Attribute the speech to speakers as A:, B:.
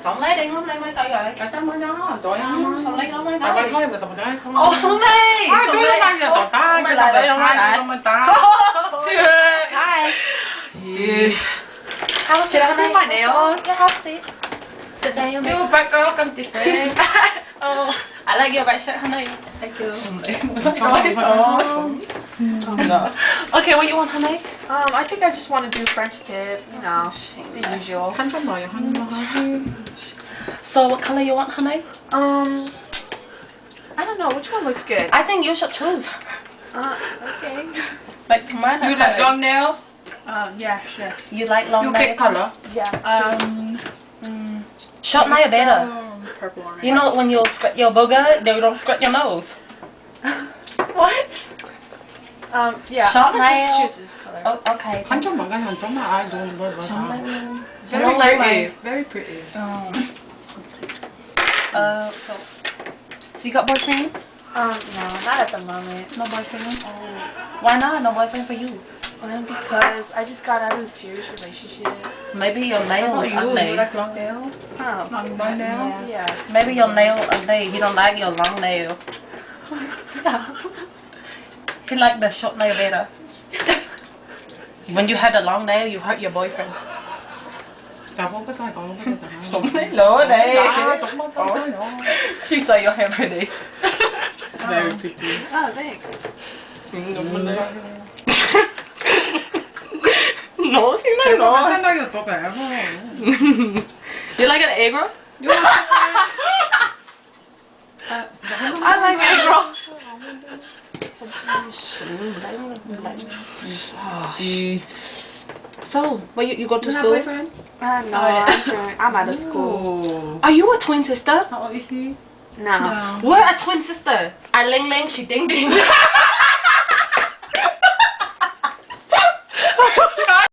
A: Sống lấy đi, hôm nay mấy cây rồi.
B: Cả trăm mấy đó, trời ơi.
A: Sống lấy nó mấy
B: Tao
A: cây.
B: thôi mà tao đấy.
A: Ồ, sống lấy.
B: Ai cứ mang giờ tao ta, cái tao
A: Sống
B: sai
A: lấy.
B: cho mình ta.
C: Hi.
A: Have a seat.
C: Can I do my nails?
A: Yeah, have a seat. Sit down.
B: You back girl, come this way.
A: Oh, I like your white shirt, honey.
C: Thank you.
A: No. Okay, what you want, honey?
C: I think I just want to do French tip, you know, the usual.
B: Khăn trong rồi, khăn
A: So, what color you want, honey?
C: I don't know, which one looks good?
A: I think you should choose.
C: Okay.
A: Like mine.
B: You like long nails?
C: Yeah, sure.
A: You like long
B: You
A: nails?
B: pick color.
C: Yeah.
A: Short nail better.
C: Purple one.
A: You know when you scratch your booger, they don't scratch your nose.
C: What? Yeah,
A: Short
C: I'm gonna
A: nail.
C: just choose this color.
A: Oh, okay.
B: Khăn trong bằng cái khăn trong mà ai dùng bởi bởi
A: Sống lấy.
B: Very
A: Sống lấy
B: pretty,
A: mày.
B: very pretty.
A: So you got boyfriend?
C: No, not at the moment.
A: No boyfriend? Oh. Why not? No boyfriend for you?
C: Because I just got out of a serious relationship.
A: Maybe your nail is
B: You
A: ugly.
B: like long nail?
C: Oh.
B: Long nail?
C: Yeah.
A: Maybe your nail ugly. He don't like your long nail. He like the short nail better. When you had a long nail, you hurt your boyfriend.
B: Chào không có tay còn không có tay.
A: Sống lấy lửa đi.
B: Tổng có tay nữa.
A: She say your hair pretty.
B: Very pretty.
C: Oh, thanks.
A: No, she
B: Cái
A: not.
B: nó cái này tốt đẹp không?
A: You like an egg roll?
C: I like egg roll.
A: So, where you go to
B: You have
A: school?
B: boyfriend?
C: No, I'm out of school.
A: Are you a twin sister?
B: How old is he?
C: No.
A: We're a twin sister. I Ling Ling, she Ding Ding.